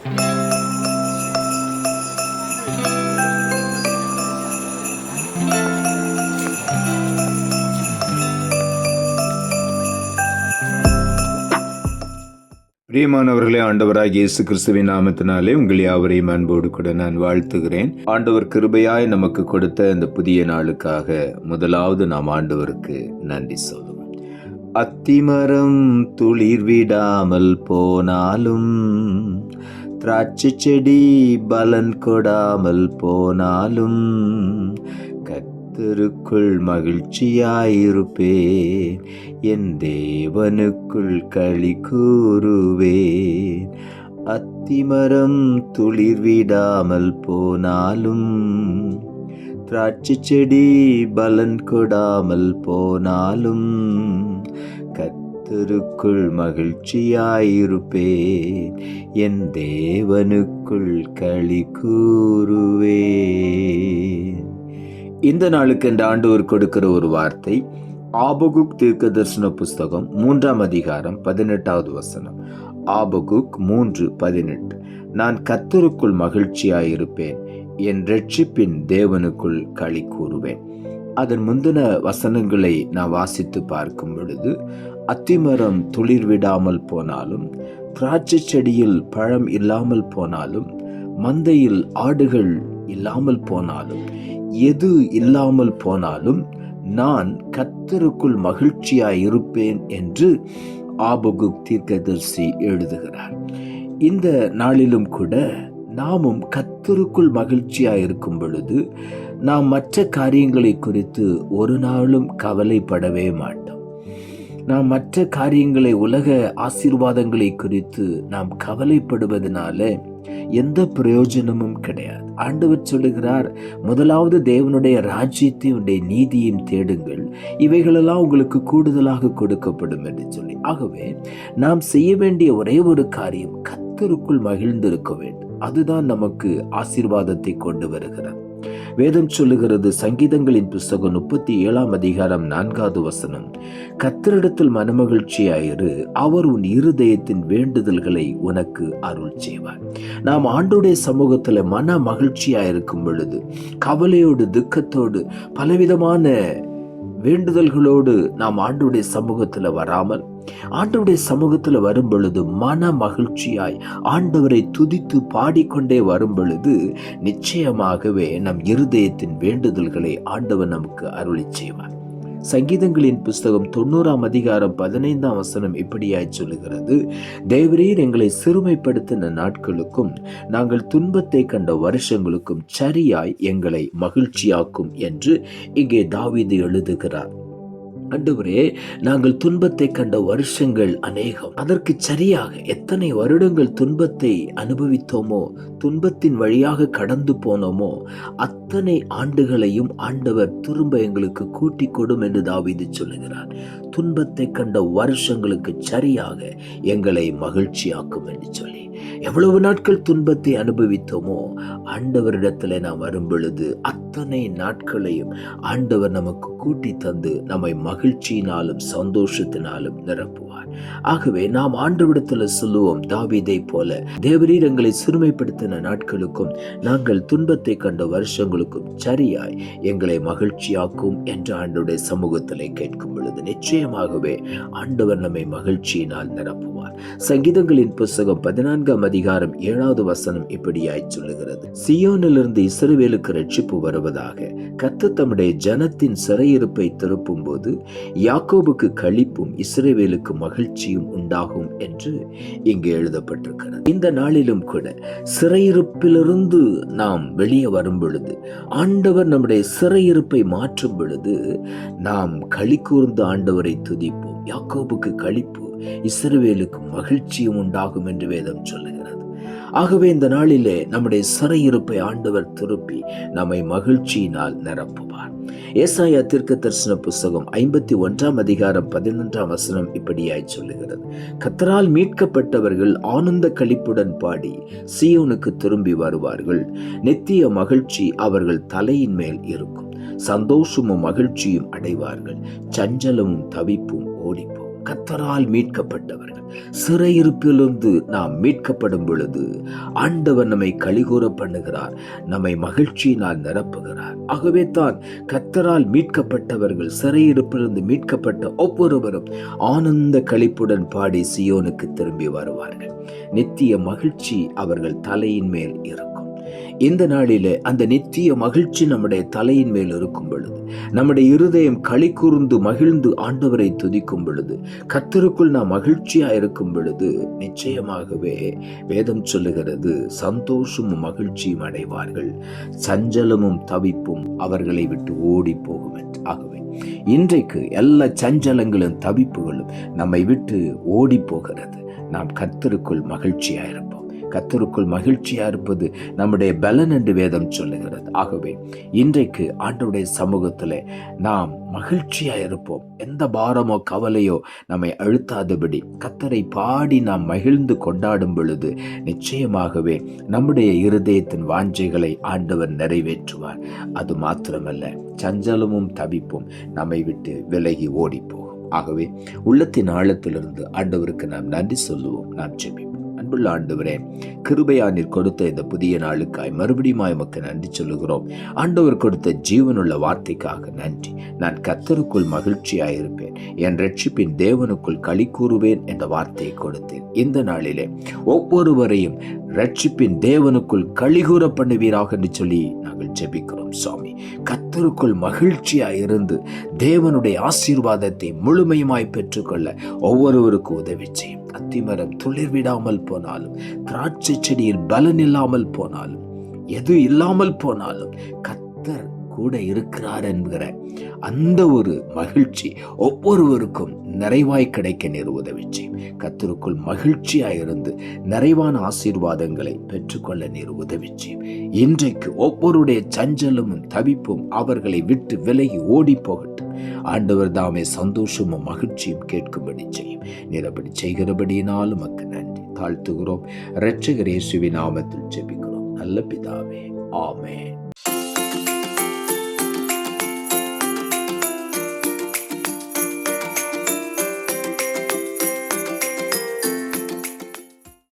பிரியமானவர்களே, ஆண்டவராகிய இயேசு கிறிஸ்துவின் நாமத்தினாலே உங்கள் யாவரையும் அன்போடு கூட நான் வாழ்த்துகிறேன். ஆண்டவர் கிருபையாய் நமக்கு கொடுத்த இந்த புதிய நாளுக்காக முதலாவது நாம் ஆண்டவருக்கு நன்றி சொல்லுவோம். அத்திமரம் துளிர் விடாமல் போனாலும், திராட்சை செடி பலன் கொடாமல் போனாலும், கர்த்தருக்குள் மகிழ்ச்சியாயிருப்பேன், என் தேவனுக்குள் களி கூறுவேன். அத்திமரம் துளிர் விடாமல் போனாலும், திராட்சை செடி பலன் கொடாமல் போனாலும், கர்த்தருக்குள் மகிழ்ச்சியாயிருப்பேன், என் தேவனுக்குள் களி கூறுவேன். இந்த நாளுக்கு இந்த ஆண்டவர் கொடுக்கிற ஒரு வார்த்தை ஆபகுக் தீர்க்கதரிசன புஸ்தகம் 3ஆம் அதிகாரம் 18வது வசனம். ஆபகுக் 3:18. நான் கர்த்தருக்குள் மகிழ்ச்சியாயிருப்பேன், என் இரட்சிப்பின் தேவனுக்குள் களி கூறுவேன். அதன் முந்தின வசனங்களை நான் வாசித்து பார்க்கும் பொழுது, அத்திமரம் துளிர் விடாமல் போனாலும், திராட்சை செடியில் பழம் இல்லாமல் போனாலும், மந்தையில் ஆடுகள் இல்லாமல் போனாலும், எது இல்லாமல் போனாலும் நான் கர்த்தருக்குள் மகிழ்ச்சியாய் இருப்பேன் என்று ஆபகுக் தீர்க்கதரிசி எழுதுகிறார். இந்த நாளிலும் கூட நாமும் கர்த்தருக்குள் மகிழ்ச்சியாய் இருக்கும் பொழுது நாம் மற்ற காரியங்களை குறித்து ஒரு நாளும் கவலைப்படவே மாட்டோம். நாம் மற்ற காரியங்களை, உலக ஆசீர்வாதங்களை குறித்து நாம் கவலைப்படுவதனால எந்த பிரயோஜனமும் கிடையாது. ஆண்டவர் சொல்லுகிறார், முதலாவது தேவனுடைய ராஜ்யத்தையும் நீதியையும் தேடுங்கள், இவைகளெல்லாம் உங்களுக்கு கூடுதலாக கொடுக்கப்படும் என்று சொல்லி. ஆகவே நாம் செய்ய வேண்டிய ஒரே ஒரு காரியம் கர்த்தருக்குள் மகிழ்ந்திருக்க வேண்டும். அதுதான் நமக்கு ஆசீர்வாதத்தை கொண்டு வருகிறது. வேதம் சொல்லுகிறது, சங்கீதங்களின் புஸ்தகம் 37ஆம் அதிகாரம் 4வது வசனம், கர்த்தரிடத்தில் மனமகிழ்ச்சியாயிரு, அவர் உன் இருதயத்தின் வேண்டுதல்களை உனக்கு அருள் செய்வார். நாம் ஆண்டவருடைய சமூகத்தில் மன மகிழ்ச்சியாயிருக்கும் பொழுது, கவலையோடு துக்கத்தோடு பலவிதமான வேண்டுதல்களோடு நாம் ஆண்டவருடைய சமூகத்தில் வராமல், ஆண்டவருடைய சமூகத்தில் வரும் பொழுது மன மகிழ்ச்சியாய் ஆண்டவரை துதித்து பாடிக்கொண்டே வரும் பொழுது நிச்சயமாகவே நம் இருதயத்தின் வேண்டுதல்களை ஆண்டவர் நமக்கு அருளி செய்வார். சங்கீதங்களின் புஸ்தகம் 90ஆம் அதிகாரம் 15ஆம் வசனம் இப்படியாய் சொல்லுகிறது, தேவரீர் எங்களை சிறுமைப்படுத்தின நாட்களுக்கும் நாங்கள் துன்பத்தை கண்ட வருஷங்களுக்கும் சரியாய் எங்களை மகிழ்ச்சியாக்கும் என்று இங்கே தாவீது எழுதுகிறார். ஆண்டவரே, நாங்கள் துன்பத்தை கண்ட வருஷங்கள் அநேகம், அதற்கு சரியாக எத்தனை வருடங்கள் துன்பத்தை அனுபவித்தோமோ, துன்பத்தின் வழியாக கடந்து போனோமோ, அத்தனை ஆண்டுகளையும் ஆண்டவர் திரும்ப எங்களுக்கு கூட்டி கொடும் என்று தாவீது சொல்லுகிறார். துன்பத்தை கண்ட வருஷங்களுக்கு சரியாக எங்களை மகிழ்ச்சியாக்கும் என்று சொல்லி, எவ்வளவு நாட்கள் துன்பத்தை அனுபவித்தோமோ ஆண்டவரிடத்துல நாம் வரும் பொழுது அத்தனை நாட்களையும் ஆண்டவர் நமக்கு கூட்டி தந்து நம்மை மகிழ்ச்சியினாலும் சந்தோஷத்தினாலும் நிரப்புவார். ஆகவே நாம் ஆண்டவரிடத்துல சொல்லுவோம், தாவீதை போல, தேவரீர் எங்களை சிறுமைப்படுத்தின நாட்களுக்கும் நாங்கள் துன்பத்தை கண்ட வருஷங்களுக்கும் சரியாய் எங்களை மகிழ்ச்சியாக்கும் என்று ஆண்டவருடைய சமூகத்திலே கேட்கும் பொழுது நிச்சயமாகவே ஆண்டவர் நம்மை மகிழ்ச்சியினால் நிரப்புவார். சங்கீதங்களின் புஸ்தகம் 14ஆம் அதிகாரம் 7வது வசனம் இப்படியாய் சொல்லுகிறது, சீயோனிலிருந்து இஸ்ரவேலுக்கு ரட்சிப்பு வருவதாக, கர்த்தர் தம்முடைய ஜனத்தின் சிறையிருப்பை திருப்பும் போது யாக்கோபுக்கு களிப்பும் இஸ்ரவேலுக்கு மகிழ்ச்சியும் உண்டாகும் என்று இங்கு எழுதப்பட்டிருக்கிறது. இந்த நாளிலும் கூட சிறையிருப்பிலிருந்து நாம் வெளியே வரும் பொழுது, ஆண்டவர் நம்முடைய சிறையிருப்பை மாற்றும் பொழுது நாம் களி கூர்ந்து ஆண்டவரை துதிப்போம். யாக்கோபுக்கு களிப்பு, இஸ்ரவேலுக்கு மகிழ்ச்சியும் உண்டாகும் என்று வேதம் சொல்லுகிறது. ஆகவே இந்த நாளிலே நம்முடைய சிறையிருப்பை ஆண்டவர் திருப்பி நம்மை மகிழ்ச்சியினால் நிரப்புவார். ஏசாயா தீர்க்கதரிசன புஸ்தகம் 51ஆம் அதிகாரம் 11ஆம் வசனம் இப்படியாய் சொல்லுகிறது, கர்த்தரால் மீட்கப்பட்டவர்கள் ஆனந்த களிப்புடன் பாடி சீயோனுக்கு திரும்பி வருவார்கள், நித்திய மகிழ்ச்சி அவர்கள் தலையின் மேல் இருக்கும், சந்தோஷமும் மகிழ்ச்சியும் அடைவார்கள், சஞ்சலமும் தவிப்பும் ஓடிப்போம். கர்த்தரால் மீட்கப்பட்டவர்கள். சிறையிருப்பிலிருந்து நாம் மீட்கப்படும் பொழுது ஆண்டவர் நம்மை களிகூர பண்ணுகிறார், நம்மை மகிழ்ச்சியினால் நிரப்புகிறார். ஆகவே தான் கர்த்தரால் மீட்கப்பட்டவர்கள், சிறையிருப்பிலிருந்து மீட்கப்பட்ட ஒவ்வொருவரும் ஆனந்த களிப்புடன் பாடி சியோனுக்கு திரும்பி வருவார்கள். நித்திய மகிழ்ச்சி அவர்கள் தலையின் மேல் இருக்கும். இந்த நாளிலே அந்த நித்திய மகிழ்ச்சி நம்முடைய தலையின் மேல் இருக்கும் பொழுது, நம்முடைய இருதயம் களி கூர்ந்து மகிழ்ந்து ஆண்டவரை துதிக்கும் பொழுது, கர்த்தருக்குள் நாம் மகிழ்ச்சியா இருக்கும் பொழுது, நிச்சயமாகவே வேதம் சொல்லுகிறது, சந்தோஷமும் மகிழ்ச்சியும் அடைவார்கள், சஞ்சலமும் தவிப்பும் அவர்களை விட்டு ஓடி போகும் என்று. ஆகவே இன்றைக்கு எல்லா சஞ்சலங்களும் தவிப்புகளும் நம்மை விட்டு ஓடி போகிறது. நாம் கர்த்தருக்குள் மகிழ்ச்சியா இருப்போம். கர்த்தருக்குள் மகிழ்ச்சியா இருப்பது நம்முடைய பலன் என்று வேதம் சொல்லுகிறது. ஆகவே இன்றைக்கு ஆண்டவருடைய சமூகத்தில் நாம் மகிழ்ச்சியா இருப்போம். எந்த பாரமோ கவலையோ நம்மை அழுத்தாதபடி கர்த்தரை பாடி நாம் மகிழ்ந்து கொண்டாடும் பொழுது நிச்சயமாகவே நம்முடைய இருதயத்தின் வாஞ்சைகளை ஆண்டவர் நிறைவேற்றுவார். அது மாத்திரமல்ல, சஞ்சலமும் தவிப்பும் நம்மை விட்டு விலகி ஓடிப்போம். ஆகவே உள்ளத்தின் ஆழத்திலிருந்து ஆண்டவருக்கு நாம் நன்றி சொல்லுவோம். நாம் ஜெபிப்போம். அன்புள்ள ஆண்டவரே, கிருபையா நீர் கொடுத்த இந்த புதிய நாளுக்காய் மறுபடியும் எமக்கு நன்றி சொல்லுகிறோம். ஆண்டவர் கொடுத்த ஜீவனுள்ள வார்த்தைக்காக நன்றி. நான் கர்த்தருக்குள் மகிழ்ச்சியாயிருப்பேன், என் ரட்சிப்பின் தேவனுக்குள் களி கூறுவேன் என்ற வார்த்தையை கொடுத்தேன். இந்த நாளிலே ஒவ்வொருவரையும் ரட்சிப்பின் தேவனுக்குள் களிகூற பண்ணுவீராக என்று சொல்லி நாங்கள் ஜெபிக்கிறோம். சுவாமி, கர்த்தருக்குள் மகிழ்ச்சியாய் இருந்து தேவனுடைய ஆசீர்வாதத்தை முழுமையுமாய் பெற்றுக்கொள்ள ஒவ்வொருவருக்கும் உதவி செய்யும். அத்திமரம் துளிர் விடாமல் போனாலும், திராட்சை செடியில் பலன் இல்லாமல் போனாலும், எது இல்லாமல் போனாலும் கர்த்தர் கூட இருக்கிறார் என்கிற அந்த ஒரு மகிழ்ச்சி ஒவ்வொருவருக்கும் நிறைவாய் கிடைக்க நீர் உதவி செய்யும். கர்த்தருக்குள் மகிழ்ச்சியாயிருந்து நிறைவான ஆசீர்வாதங்களை பெற்றுக்கொள்ள நீர் உதவி செய்யும். இன்றைக்கு ஒவ்வொருடைய சஞ்சலமும் தவிப்பும் அவர்களை விட்டு விலகி ஓடி போகட்டும். ஆண்டவர் தாமே சந்தோஷமும் மகிழ்ச்சியும் கேட்கும்படி செய்யும். நீர் அப்படி செய்கிறபடியினாலும் உமக்கு நன்றி தாழ்த்துகிறோம். இரட்சகர் இயேசுவின் நாமத்தில் ஜெபிக்கிறோம் நல்ல பிதாவே, ஆமென்.